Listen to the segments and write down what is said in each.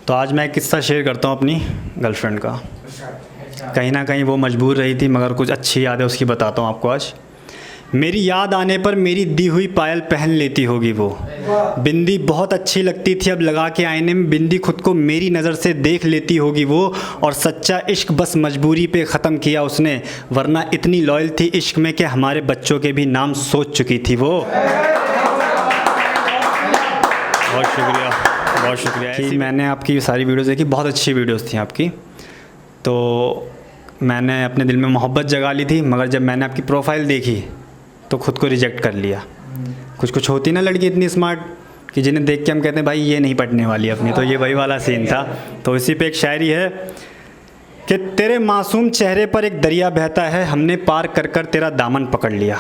तो आज मैं एक किस्सा शेयर करता हूँ अपनी गर्लफ्रेंड का। कहीं ना कहीं वो मजबूर रही थी, मगर कुछ अच्छी याद है उसकी बताता हूँ आपको आज। मेरी याद आने पर मेरी दी हुई पायल पहन लेती होगी वो। बिंदी बहुत अच्छी लगती थी, अब लगा के आईने में बिंदी खुद को मेरी नज़र से देख लेती होगी वो। और सच्चा इश्क बस मजबूरी पे ख़त्म किया उसने, वरना इतनी लॉयल थी इश्क में कि हमारे बच्चों के भी नाम सोच चुकी थी वो। बहुत शुक्रिया, बहुत शुक्रिया कि मैंने आपकी सारी वीडियोज़ देखी, बहुत अच्छी वीडियोज़ थी आपकी। तो मैंने अपने दिल में मोहब्बत जगा ली थी, मगर जब मैंने आपकी प्रोफाइल देखी तो ख़ुद को रिजेक्ट कर लिया। कुछ होती ना लड़की इतनी स्मार्ट कि जिन्हें देख के हम कहते हैं भाई ये नहीं पटने वाली अपनी, तो ये वही वाला सीन था। तो इसी पे एक शायरी है कि तेरे मासूम चेहरे पर एक दरिया बहता है, हमने पार कर कर तेरा दामन पकड़ लिया।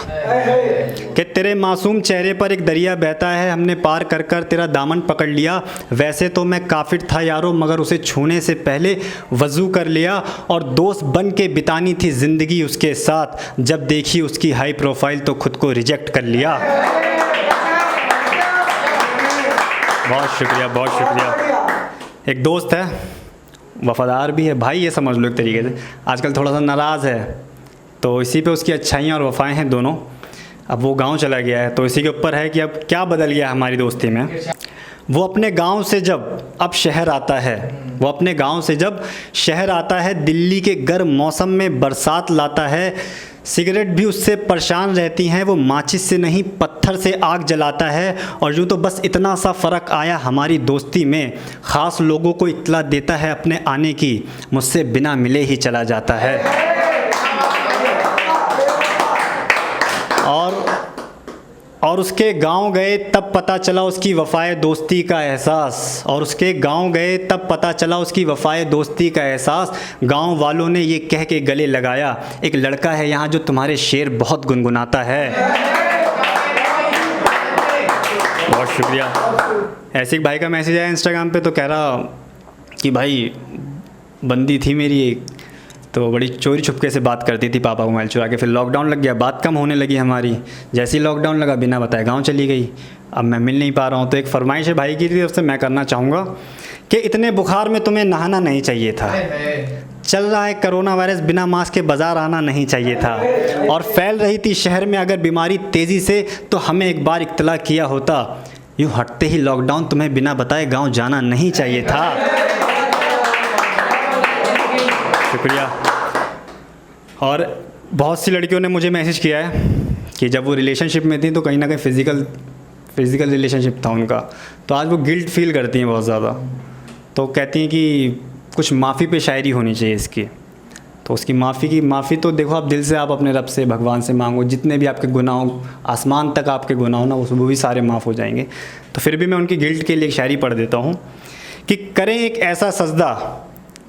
कि तेरे मासूम चेहरे पर एक दरिया बहता है, हमने पार कर कर तेरा दामन पकड़ लिया। वैसे तो मैं काफिर था यारो, मगर उसे छूने से पहले वज़ू कर लिया। और दोस्त बन के बितानी थी ज़िंदगी उसके साथ, जब देखी उसकी हाई प्रोफाइल तो खुद को रिजेक्ट कर लिया। बहुत शुक्रिया, बहुत शुक्रिया। एक दोस्त है, वफ़ादार भी है भाई, ये समझ लो एक तरीके से। आजकल थोड़ा सा नाराज़ है, तो इसी पे उसकी अच्छाइयाँ और वफ़ाएँ हैं दोनों। अब वो गांव चला गया है, तो इसी के ऊपर है कि अब क्या बदल गया हमारी दोस्ती में। वो अपने गांव से जब अब शहर आता है, वो अपने गांव से जब शहर आता है, दिल्ली के गर्म मौसम में बरसात लाता है। सिगरेट भी उससे परेशान रहती हैं, वो माचिस से नहीं पत्थर से आग जलाता है। और यूँ तो बस इतना सा फ़र्क आया हमारी दोस्ती में, ख़ास लोगों को इत्तला देता है अपने आने की, मुझसे बिना मिले ही चला जाता है। और उसके गांव गए तब पता चला उसकी वफ़ाए दोस्ती का एहसास। और उसके गांव गए तब पता चला उसकी वफ़ाए दोस्ती का एहसास। गांव वालों ने ये कह के गले लगाया, एक लड़का है यहाँ जो तुम्हारे शेर बहुत गुनगुनाता है। बहुत शुक्रिया। ऐसे एक भाई का मैसेज आया इंस्टाग्राम पे, तो कह रहा कि भाई बंदी थी मेरी एक, तो बड़ी चोरी छुपके से बात करती थी पापा को मोबाइल चुरा के। फिर लॉकडाउन लग गया, बात कम होने लगी हमारी। जैसे ही लॉकडाउन लगा बिना बताए गांव चली गई। अब मैं मिल नहीं पा रहा हूं, तो एक फरमाइश है भाई की तरफ से मैं करना चाहूँगा कि इतने बुखार में तुम्हें नहाना नहीं चाहिए था। चल रहा है कोरोना वायरस, बिना मास्क के बाज़ार आना नहीं चाहिए था। और फैल रही थी शहर में अगर बीमारी तेज़ी से, तो हमें एक बार इत्तला किया होता। यूँ हटते ही लॉकडाउन, तुम्हें बिना बताए गाँव जाना नहीं चाहिए था। शुक्रिया। और बहुत सी लड़कियों ने मुझे मैसेज किया है कि जब वो रिलेशनशिप में थी तो कहीं ना कहीं फ़िज़िकल रिलेशनशिप था उनका, तो आज वो गिल्ट फील करती हैं बहुत ज़्यादा। तो कहती हैं कि कुछ माफ़ी पे शायरी होनी चाहिए इसकी। तो उसकी माफ़ी तो देखो, आप दिल से आप अपने रब से, भगवान से मांगो, जितने भी आपके गुनाह हो, आसमान तक आपके गुनाह हो ना, वो भी सारे माफ़ हो जाएंगे। तो फिर भी मैं उनकी गिल्ट के लिए एक शायरी पढ़ देता हूँ कि करें एक ऐसा सजदा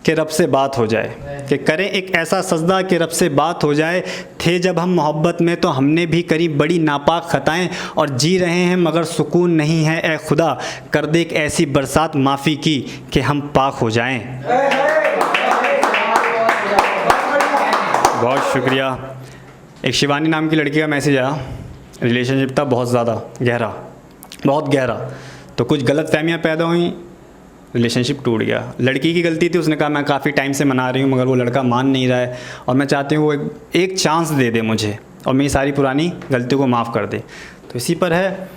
कि रब से बात हो जाए, कि करें एक ऐसा सजदा कि रब से बात हो जाए। थे जब हम मोहब्बत में तो हमने भी करी बड़ी नापाक ख़ताएं, और जी रहे हैं मगर सुकून नहीं है ए खुदा, कर दे एक ऐसी बरसात माफ़ी की कि हम पाक हो जाएं। बहुत शुक्रिया। एक शिवानी नाम की लड़की का मैसेज आया, रिलेशनशिप था बहुत ज़्यादा गहरा, बहुत गहरा। तो कुछ गलत फहमियाँ पैदा हुई, रिलेशनशिप टूट गया। लड़की की गलती थी, उसने कहा मैं काफ़ी टाइम से मना रही हूँ, मगर वो लड़का मान नहीं रहा है, और मैं चाहती हूँ वो एक चांस दे दे मुझे और मेरी सारी पुरानी गलतियों को माफ़ कर दे। तो इसी पर है,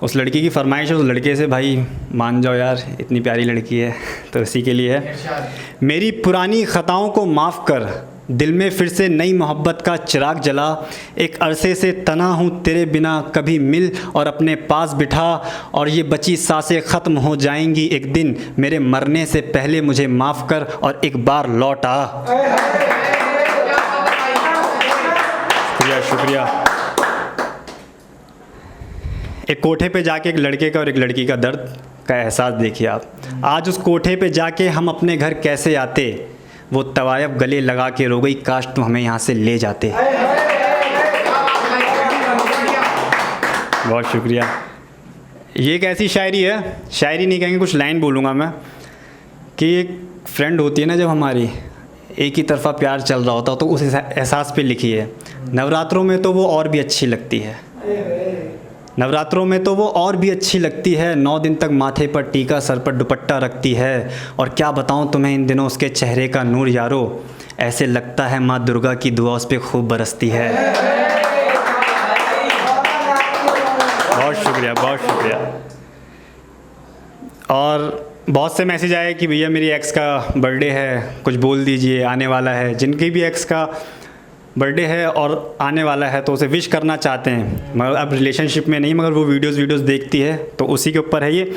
उस लड़की की फरमाइश है उस लड़के से, भाई मान जाओ यार, इतनी प्यारी लड़की है। तो इसी के लिए है, मेरी पुरानी ख़ताओं को माफ़ कर, दिल में फिर से नई मोहब्बत का चिराग जला। एक अरसे से तना हूँ तेरे बिना, कभी मिल और अपने पास बिठा। और ये बची सांसें ख़त्म हो जाएंगी एक दिन, मेरे मरने से पहले मुझे माफ़ कर और एक बार लौट आ। शुक्रिया, शुक्रिया। एक कोठे पे जाके एक लड़के का और एक लड़की का दर्द का एहसास देखिए आप। आज उस कोठे पे जाके हम अपने घर कैसे आते, वो तवायब गले लगा के रो गई, काश तुम हमें यहाँ से ले जाते। बहुत शुक्रिया। ये एक ऐसी शायरी है, शायरी नहीं कहेंगे, कुछ लाइन बोलूँगा मैं, कि एक फ्रेंड होती है ना जब हमारी, एक ही तरफा प्यार चल रहा होता तो उस एहसास पे लिखी है। नवरात्रों में तो वो और भी अच्छी लगती है, नवरात्रों में तो वो और भी अच्छी लगती है, 9 दिन तक माथे पर टीका सर पर दुपट्टा रखती है। और क्या बताऊँ तुम्हें इन दिनों उसके चेहरे का नूर यारो, ऐसे लगता है माँ दुर्गा की दुआ उस पर खूब बरसती है। बहुत शुक्रिया, बहुत शुक्रिया। और बहुत से मैसेज आए कि भैया मेरी एक्स का बर्थडे है, कुछ बोल दीजिए, आने वाला है। जिनकी भी एक्स का बर्थडे है और आने वाला है तो उसे विश करना चाहते हैं, मगर अब रिलेशनशिप में नहीं, मगर वो वीडियोस देखती है तो उसी के ऊपर है ये।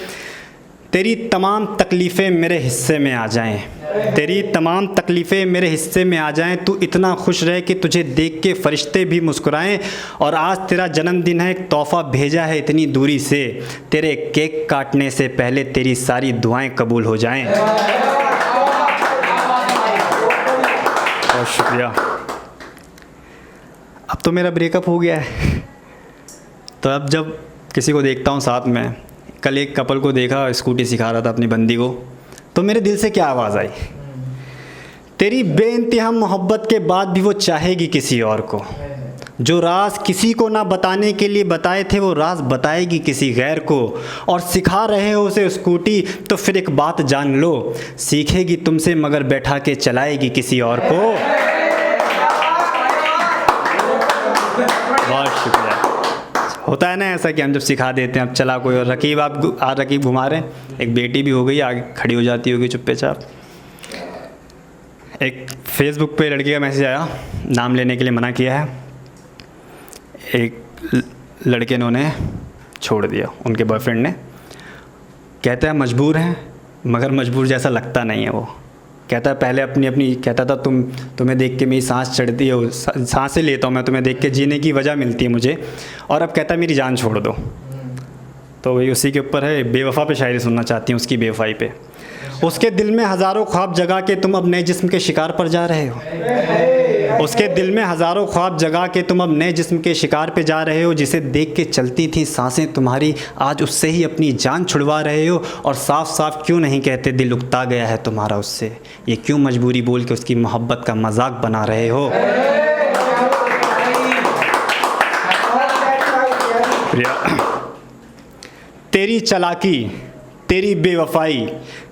तेरी तमाम तकलीफ़ें मेरे हिस्से में आ जाएं, तेरी तमाम तकलीफ़ें मेरे हिस्से में आ जाएं, तू इतना खुश रहे कि तुझे देख के फ़रिश्ते भी मुस्कुराएं। और आज तेरा जन्मदिन है, एक तोहफ़ा भेजा है इतनी दूरी से, तेरे केक काटने से पहले तेरी सारी दुआएं कबूल हो जाएं। बहुत शुक्रिया। अब तो मेरा ब्रेकअप हो गया है, तो अब जब किसी को देखता हूँ साथ में, कल एक कपल को देखा स्कूटी सिखा रहा था अपनी बंदी को, तो मेरे दिल से क्या आवाज़ आई, तेरी बेइंतहा मोहब्बत के बाद भी वो चाहेगी किसी और को, जो राज किसी को ना बताने के लिए बताए थे वो राज बताएगी किसी गैर को। और सिखा रहे हो उसे स्कूटी तो फिर एक बात जान लो, सीखेगी तुमसे मगर बैठा के चलाएगी किसी और को। बहुत शुक्रिया। होता है ना ऐसा कि हम जब सिखा देते हैं, अब चला कोई और, रकीब आप आज रकीब घुमा रहे हैं, एक बेटी भी हो गई, आगे खड़ी हो जाती होगी चुप्पे चाप। एक फेसबुक पे लड़की का मैसेज आया, नाम लेने के लिए मना किया है। एक लड़के ने उन्हें छोड़ दिया, उनके बॉयफ्रेंड ने। कहता है मजबूर हैं, मगर मजबूर जैसा लगता नहीं है वो। कहता है पहले अपनी कहता था तुम्हें देख के मेरी सांस चढ़ती है, सांसें लेता हूँ मैं, तुम्हें देख के जीने की वजह मिलती है मुझे। और अब कहता है मेरी जान छोड़ दो। तो वही उसी के ऊपर है, बेवफा पे शायरी सुनना चाहती हूँ, उसकी बेवफाई पे। उसके दिल में हज़ारों ख्वाब जगा के तुम अब नए जिस्म के शिकार पर जा रहे हो। उसके दिल में हज़ारों ख्वाब जगा के तुम अब नए जिस्म के शिकार पे जा रहे हो। जिसे देख के चलती थी सांसें तुम्हारी, आज उससे ही अपनी जान छुड़वा रहे हो। और साफ साफ क्यों नहीं कहते दिल उकता गया है तुम्हारा उससे, ये क्यों मजबूरी बोल के उसकी मोहब्बत का मजाक बना रहे हो। तेरी चालाकी, तेरी बेवफाई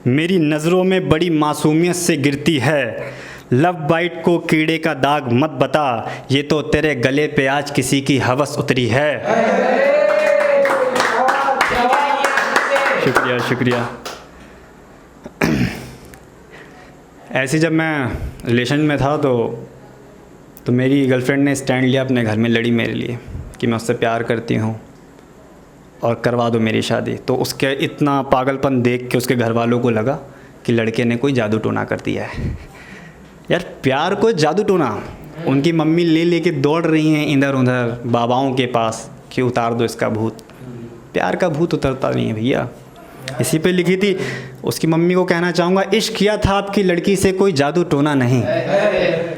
मेरी नज़रों में बड़ी मासूमियत से गिरती है। लव बाइट को कीड़े का दाग मत बता, ये तो तेरे गले पे आज किसी की हवस उतरी है। शुक्रिया, शुक्रिया। ऐसे जब मैं रिलेशन में था तो मेरी गर्लफ्रेंड ने स्टैंड लिया अपने घर में, लड़ी मेरे लिए कि मैं उससे प्यार करती हूँ और करवा दो मेरी शादी। तो उसके इतना पागलपन देख के उसके घर वालों को लगा कि लड़के ने कोई जादू टोना कर दिया है। यार प्यार को जादू टोना, उनकी मम्मी लेके दौड़ रही हैं इधर उधर बाबाओं के पास कि उतार दो इसका भूत। प्यार का भूत उतरता नहीं है भैया। इसी पे लिखी थी, उसकी मम्मी को कहना चाहूँगा, इश्क किया था आपकी लड़की से कोई जादू टोना नहीं,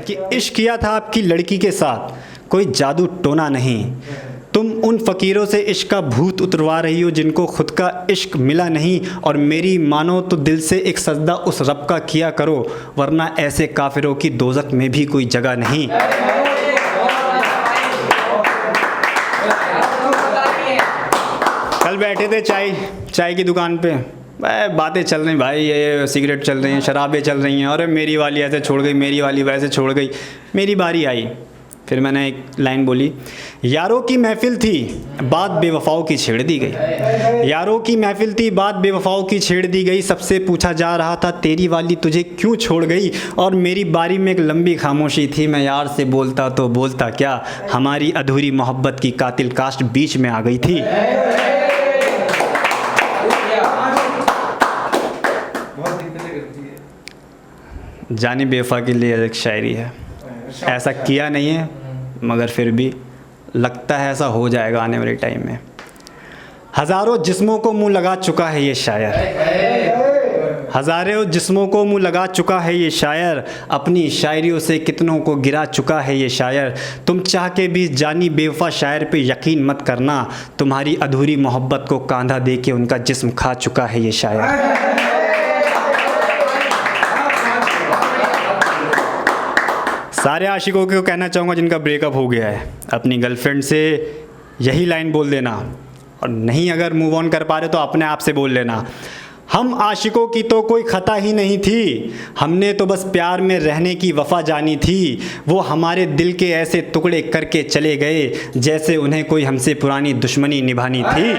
कि इश्क किया था आपकी लड़की के साथ कोई जादू टोना नहीं। तुम उन फ़कीरों से इश्क का भूत उतरवा रही हो जिनको खुद का इश्क मिला नहीं। और मेरी मानो तो दिल से एक सजदा उस रब का किया करो, वरना ऐसे काफिरों की दोज़ख में भी कोई जगह नहीं। कल बैठे थे चाय की दुकान पे, बातें चल रही भाई, ये सिगरेट चल रही हैं, शराबें चल रही हैं, और मेरी वाली ऐसे छोड़ गई, मेरी वाली वैसे छोड़ गई। मेरी बारी आई, फिर मैंने एक लाइन बोली, यारों की महफिल थी बात बेवफाओं की छेड़ दी गई। यारों की महफिल थी बात बेवफाओं की छेड़ दी गई। सबसे पूछा जा रहा था तेरी वाली तुझे क्यों छोड़ गई। और मेरी बारी में एक लंबी खामोशी थी, मैं यार से बोलता तो बोलता क्या, हमारी अधूरी मोहब्बत की कातिल कास्ट बीच में आ गई थी। जानी बेवफा के लिए एक शायरी है, ऐसा किया नहीं है मगर फिर भी लगता है ऐसा हो जाएगा आने वाले टाइम में। हज़ारों जिस्मों को मुंह लगा चुका है ये शायर, हज़ारों जिस्मों को मुंह लगा चुका है ये शायर, अपनी शायरियों से कितनों को गिरा चुका है ये शायर। तुम चाह के भी जानी बेवफा शायर पे यकीन मत करना, तुम्हारी अधूरी मोहब्बत को कांधा दे के उनका जिस्म खा चुका है ये शायर। सारे आशिकों को कहना चाहूँगा जिनका ब्रेकअप हो गया है, अपनी गर्लफ्रेंड से यही लाइन बोल देना, और नहीं अगर मूव ऑन कर पा रहे तो अपने आप से बोल लेना, हम आशिकों की तो कोई ख़ता ही नहीं थी, हमने तो बस प्यार में रहने की वफ़ा जानी थी। वो हमारे दिल के ऐसे टुकड़े करके चले गए जैसे उन्हें कोई हमसे पुरानी दुश्मनी निभानी थी।